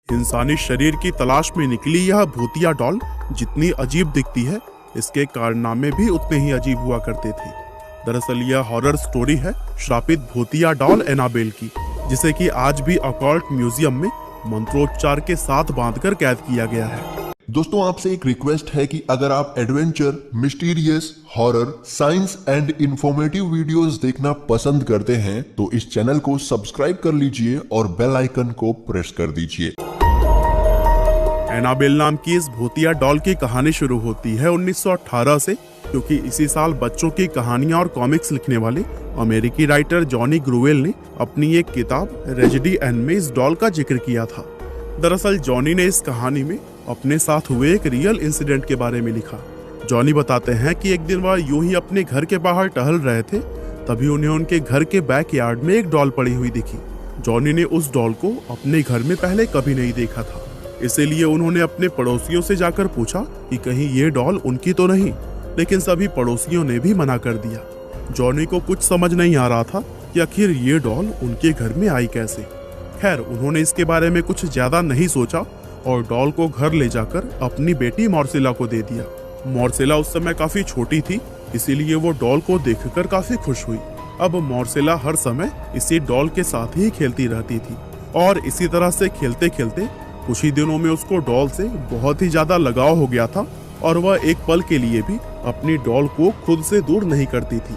इंसानी शरीर की तलाश में निकली यह भूतिया डॉल जितनी अजीब दिखती है, इसके कारनामे भी उतने ही अजीब हुआ करते थे। दरअसल यह हॉरर स्टोरी है श्रापित भूतिया डॉल एनाबेल की, जिसे कि आज भी ऑकल्ट म्यूजियम में मंत्रोच्चार के साथ बांधकर कैद किया गया है। दोस्तों, आपसे एक रिक्वेस्ट है कि अगर आप adventure, mysterious, horror, science and informative videos देखना पसंद करते हैं तो इस चैनल को सब्सक्राइब कर लीजिए और बेल आइकन को प्रेस कर दीजिए। एनाबेल नाम की इस भूतिया डॉल की कहानी शुरू होती है 1918 से, क्योंकि इसी साल बच्चों की कहानियां और कॉमिक्स लिखने वाले अमेरिकी राइटर जॉनी ग्रुवेल ने अपनी एक किताब रेजिडी एन में इस डॉल का जिक्र किया था। दरअसल जॉनी ने इस कहानी में अपने साथ हुए एक रियल इंसिडेंट के बारे में लिखा। जॉनी बताते हैं कि एक दिन वह यूं ही अपने घर के बाहर टहल रहे थे, तभी उन्हें उनके घर के बैकयार्ड में एक डॉल पड़ी हुई दिखी। जॉनी ने उस डॉल को अपने घर में पहले कभी नहीं देखा था, इसीलिए उन्होंने अपने पड़ोसियों से जाकर पूछा कि कहीं ये डॉल उनकी तो नहीं, लेकिन सभी पड़ोसियों ने भी मना कर दिया। जॉनी को कुछ समझ नहीं आ रहा था कि आखिर ये डॉल उनके घर में आई कैसे। खैर, उन्होंने इसके बारे में कुछ ज्यादा नहीं सोचा और डॉल को घर ले जाकर अपनी बेटी मॉर्सेला को दे दिया। मॉर्सेला उस समय काफी छोटी थी, इसीलिए वो डॉल को देखकर काफी खुश हुई। अब मॉर्सेला हर समय इसी डॉल के साथ ही खेलती रहती थी और इसी तरह से खेलते खेलते कुछ ही दिनों में उसको डॉल से बहुत ही ज्यादा लगाव हो गया था और वह एक पल के लिए भी अपनी डॉल को खुद से दूर नहीं करती थी।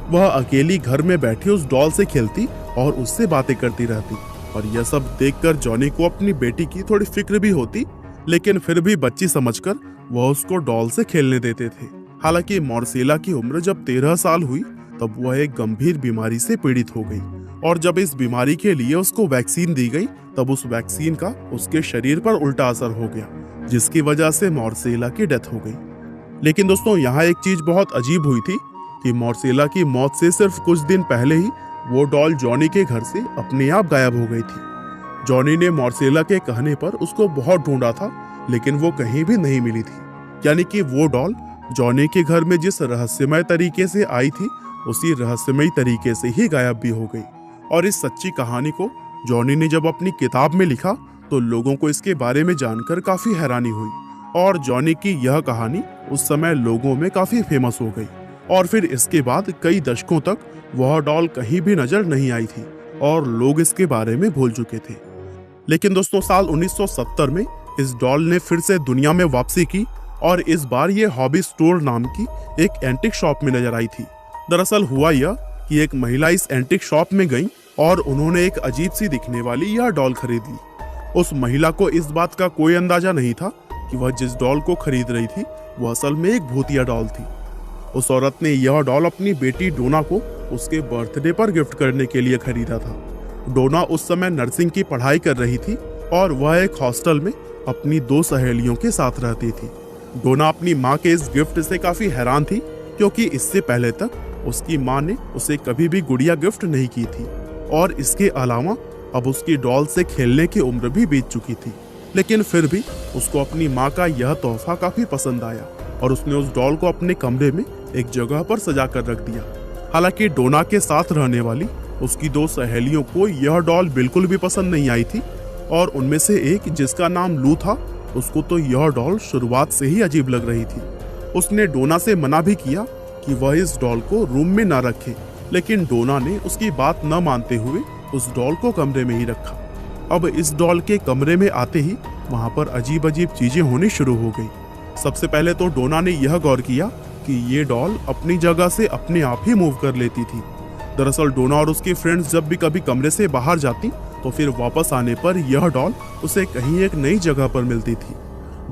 वह अकेली घर में बैठी उस डॉल से खेलती और उससे बातें करती रहती, और यह सब देखकर जॉनी को अपनी बेटी की थोड़ी फिक्र भी होती, लेकिन फिर भी बच्ची समझकर वह उसको डॉल से खेलने देते थे। हालांकि मॉर्सेला की उम्र जब 13 साल हुई तब वह एक गंभीर बीमारी से पीड़ित हो गई, और जब इस बीमारी के लिए उसको वैक्सीन दी गई तब उस वैक्सीन का उसके शरीर पर उल्टा असर हो गया, जिसकी वजह से मॉर्सेला की डेथ हो गई। लेकिन दोस्तों, यहाँ एक चीज बहुत अजीब हुई थी कि मॉर्सेला की मौत से सिर्फ कुछ दिन पहले ही वो डॉल जॉनी के घर से अपने आप गायब हो गई थी। जॉनी ने मॉर्सेला के कहने पर उसको बहुत ढूंढा था, लेकिन वो कहीं भी नहीं मिली थी। यानी कि वो डॉल जॉनी के घर में जिस रहस्यमय तरीके से आई थी, उसी रहस्यमय तरीके से ही गायब भी हो गई। और इस सच्ची कहानी को जॉनी ने जब अपनी किताब में लिखा तो लोगों को इसके बारे में जानकर काफी हैरानी हुई, और जॉनी की यह कहानी उस समय लोगों में काफी फेमस हो गई। और फिर इसके बाद कई दशकों तक वह डॉल कहीं भी नजर नहीं आई थी और लोग इसके बारे में भूल चुके थे। लेकिन दोस्तों, साल 1970 में इस डॉल ने फिर से दुनिया में वापसी की, और इस बार ये हॉबी स्टोर नाम की एक एंटिक शॉप में नजर आई थी। दरअसल हुआ यह कि एक महिला इस एंटिक शॉप में गई और उन्होंने एक अजीब सी दिखने वाली यह डॉल खरीद ली। उस महिला को इस बात का कोई अंदाजा नहीं था कि वह जिस डॉल को खरीद रही थी वह असल में एक भूतिया डॉल थी। उस औरत ने यह डॉल अपनी बेटी डोना को उसके बर्थडे पर गिफ्ट करने के लिए खरीदा था। डोना उस समय नर्सिंग की पढ़ाई कर रही थी और वह एक हॉस्टल में अपनी 2 सहेलियों के साथ रहती थी। डोना अपनी माँ के इस गिफ्ट से काफी हैरान थी, क्योंकि इससे पहले तक उसकी माँ ने उसे कभी भी गुड़िया गिफ्ट नहीं की थी, और इसके अलावा अब उसकी डॉल से खेलने की उम्र भी बीत चुकी थी। लेकिन फिर भी उसको अपनी माँ का यह तोहफा काफी पसंद आया और उसने उस डॉल को अपने कमरे में एक जगह पर सजा कर रख दिया। हालांकि डोना के साथ रहने वाली उसकी 2 सहेलियों को यह डॉल बिल्कुल भी पसंद नहीं आई थी, और उनमें से एक, जिसका नाम लू था, उसको तो यह डॉल शुरुआत से ही अजीब लग रही थी। उसने डोना से मना भी किया कि वह इस डॉल को रूम में ना रखे, लेकिन डोना ने उसकी बात न मानते हुए उस डॉल को कमरे में ही रखा। अब इस डॉल के कमरे में आते ही वहां पर अजीब अजीब चीजें होनी शुरू हो गई। सबसे पहले तो डोना ने यह गौर किया कि ये डॉल अपनी जगह से अपने आप ही मूव कर लेती थी। दरअसल डोना और उसके फ्रेंड्स जब भी कभी कमरे से बाहर जाती तो फिर वापस आने पर यह डॉल उसे कहीं एक नई जगह पर मिलती थी।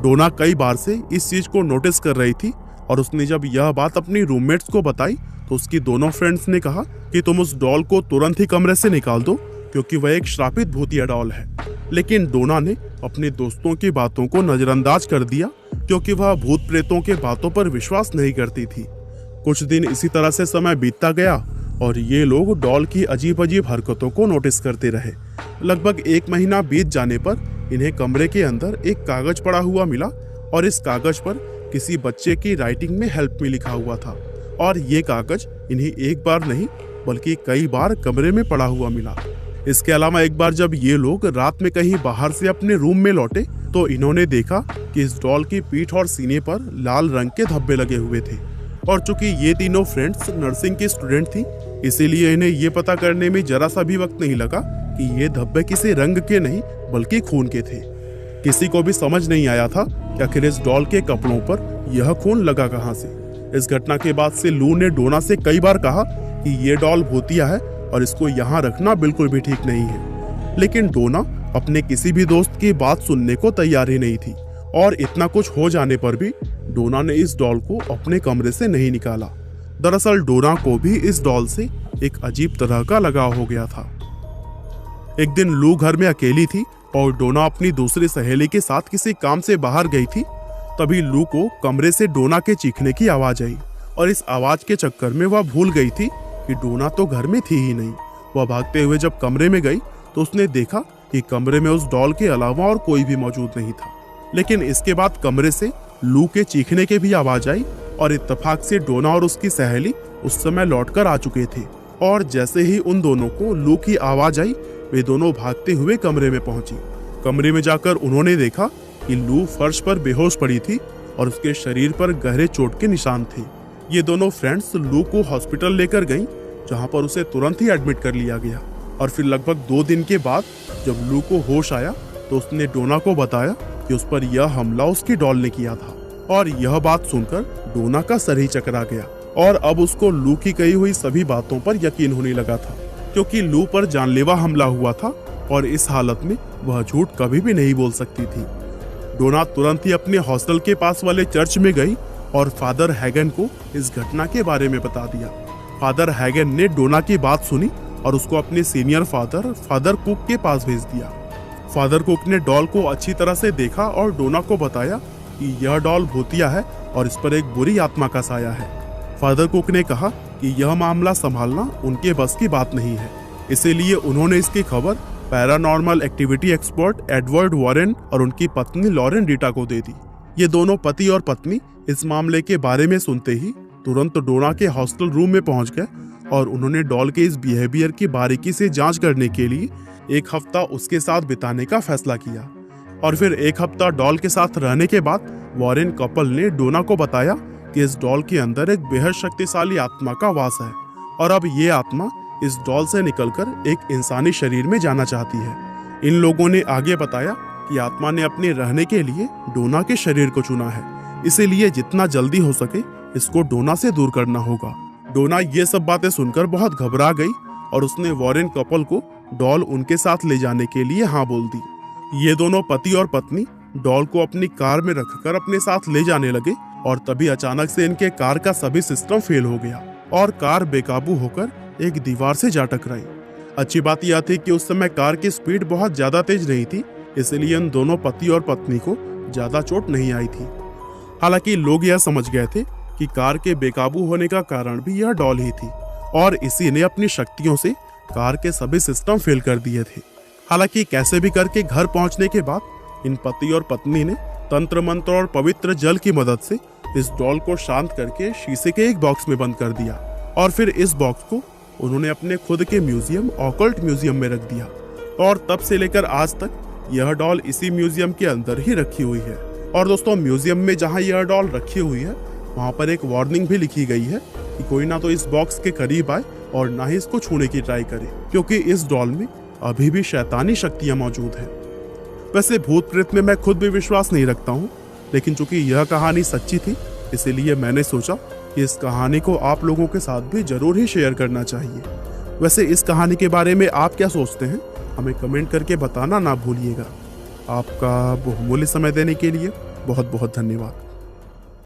डोना कई बार से इस चीज को नोटिस कर रही थी, और उसने जब यह बात अपनी रूममेट्स को बताई तो उसकी दोनों फ्रेंड्स ने कहा कि तुम उस डॉल को तुरंत ही कमरे से निकाल दो, क्योंकि वह एक श्रापित भूतिया डॉल है। लेकिन डोना ने अपने दोस्तों की बातों को नजरअंदाज कर दिया, क्योंकि वह भूत प्रेतों के बातों पर विश्वास नहीं करती थी। कुछ दिन इसी तरह से समय बीतता गया और ये लोग डॉल की अजीब अजीब हरकतों को नोटिस करते रहे। लगभग 1 महीना बीत जाने पर इन्हें कमरे के अंदर एक कागज पड़ा हुआ मिला, और इस कागज पर किसी बच्चे की राइटिंग में हेल्प मी लिखा हुआ था। और ये कागज इन्हें एक बार नहीं बल्कि कई बार कमरे में पड़ा हुआ मिला। इसके अलावा एक बार जब ये लोग रात में कहीं बाहर से अपने रूम में लौटे तो इन्होंने देखा कि इस डॉल की पीठ और सीने पर लाल रंग के धब्बे लगे हुए थे। और चूंकि ये तीनों फ्रेंड्स नर्सिंग की स्टूडेंट थी, इसीलिए इन्हें ये पता करने में जरा सा भी वक्त नहीं लगा कि ये धब्बे किसी रंग के नहीं बल्कि खून के थे। किसी को भी समझ नहीं आया था कि आखिर इस डॉल के कपड़ों पर यह खून लगा कहां से। इस घटना के बाद से लू ने डोना से कई बार कहा कि ये डॉल भूतिया है और इसको यहाँ रखना बिल्कुल भी ठीक नहीं है, लेकिन डोना अपने किसी भी दोस्त की बात सुनने को तैयार ही नहीं थी। और इतना कुछ हो जाने पर भी डोना ने इस डॉल को अपने कमरे से नहीं निकाला। दरअसल डोना को भी इस डॉल से एक अजीब तरह का लगाव हो गया था। एक दिन लू घर में अकेली थी और डोना अपनी दूसरी सहेली के साथ किसी काम से बाहर गई थी। तभी लू को कमरे से डोना के चीखने की आवाज आई और इस आवाज के चक्कर में वह भूल गई थी कि डोना तो घर में थी ही नहीं। वह भागते हुए जब कमरे में गई तो उसने देखा कि कमरे में उस डॉल के अलावा और कोई भी मौजूद नहीं था। लेकिन इसके बाद कमरे से लू के चीखने की भी आवाज आई और इत्तेफाक से डोना और उसकी सहेली उस समय लौटकर आ चुके थे। और जैसे ही उन दोनों को लू की आवाज आई, वे दोनों भागते हुए कमरे में पहुंची। कमरे में जाकर उन्होंने देखा कि लू फर्श पर बेहोश पड़ी थी और उसके शरीर पर गहरे चोट के निशान थे। ये दोनों फ्रेंड्स लू को हॉस्पिटल लेकर गईं, जहां पर उसे तुरंत ही एडमिट कर लिया गया। और फिर लगभग 2 दिन के बाद जब लू को होश आया तो उसने डोना को बताया कि उस पर यह हमला उसकी डॉल ने किया था। और यह बात सुनकर डोना का सर ही चकरा गया और अब उसको लू की कही हुई सभी बातों पर यकीन होने लगा था, क्योंकि लू पर जानलेवा हमला हुआ था और इस हालत में वह झूठ कभी भी नहीं बोल सकती थी। डोना तुरंत ही अपने हॉस्टल के पास वाले चर्च में गई और फादर हैगन को इस घटना के बारे में बता दिया। फादर हैगन ने डोना की बात सुनी और उसको अपने सीनियर फादर कुक के पास भेज दिया। फादर कुक ने डॉल को अच्छी तरह से देखा और डोना को बताया कि यह डॉल भूतिया है और इस पर एक बुरी आत्मा का साया है। फादर कुक ने कहा कि यह मामला संभालना उनके बस की बात नहीं है, इसीलिए उन्होंने इसकी खबर paranormal activity expert Edward Warren और उनकी पत्नी लॉरेन डीटा को दे दी। ये दोनों पति और पत्नी इस मामले के बारे में सुनते ही तुरंत डोना के हॉस्टल रूम में पहुंच गए और उन्होंने डॉल के इस बिहेवियर की बारीकी से जांच करने के लिए 1 हफ्ता उसके साथ बिताने का फैसला किया। और फिर 1 हफ्ता डॉल के साथ रहने के बाद वॉरेन कपल ने डोना को बताया कि इस डॉल के अंदर एक बेहद शक्तिशाली आत्मा का वास है और अब ये आत्मा इस डॉल से निकलकर एक इंसानी शरीर में जाना चाहती है। इन लोगों ने आगे बताया कि आत्मा ने अपने रहने के लिए डोना के शरीर को चुना है, इसीलिए जितना जल्दी हो सके इसको डोना से दूर करना होगा। डोना ये सब बातें सुनकर बहुत घबरा गई और उसने वॉरेन कपल को डॉल उनके साथ ले जाने के लिए हाँ बोल दी। ये दोनों पति और पत्नी डॉल को अपनी कार में रखकर अपने साथ ले जाने लगे और तभी अचानक से इनके कार का सभी सिस्टम फेल हो गया और कार बेकाबू होकर एक दीवार से जा टकराई। अच्छी बात यह थी कि उस समय कार की स्पीड बहुत ज्यादा तेज नहीं थी, इसलिए इन दोनों पति और पत्नी को ज्यादा चोट नहीं आई थी। हालांकि लोग यह समझ गए थे कि कार के बेकाबू होने का कारण भी यह डॉल ही थी और इसी ने अपनी शक्तियों से कार के सभी सिस्टम फेल कर दिए थे। हालांकि कैसे भी करके घर पहुंचने के बाद इन पति और पत्नी ने तंत्र मंत्र और पवित्र जल की मदद से इस डॉल को शांत करके शीशे के एक बॉक्स में बंद कर दिया और फिर इस बॉक्स को उन्होंने अपने खुद के म्यूजियम ऑकल्ट म्यूजियम में रख दिया और तब से लेकर आज तक यह डॉल इसी म्यूजियम के अंदर ही रखी हुई है। और दोस्तों, म्यूजियम में जहां यह डॉल रखी हुई है वहां पर एक वार्निंग भी लिखी गई है कि कोई ना तो इस बॉक्स के करीब आए और ना ही इसको छूने की ट्राई करे, क्योंकि इस डॉल में अभी भी शैतानी शक्तियां मौजूद हैं। वैसे भूत प्रेत में मैं खुद भी विश्वास नहीं रखता हूँ, लेकिन चूंकि यह कहानी सच्ची थी इसीलिए मैंने सोचा कि इस कहानी को आप लोगों के साथ भी जरूर ही शेयर करना चाहिए। वैसे इस कहानी के बारे में आप क्या सोचते हैं, हमें कमेंट करके बताना ना भूलिएगा। आपका बहुमूल्य समय देने के लिए बहुत बहुत धन्यवाद।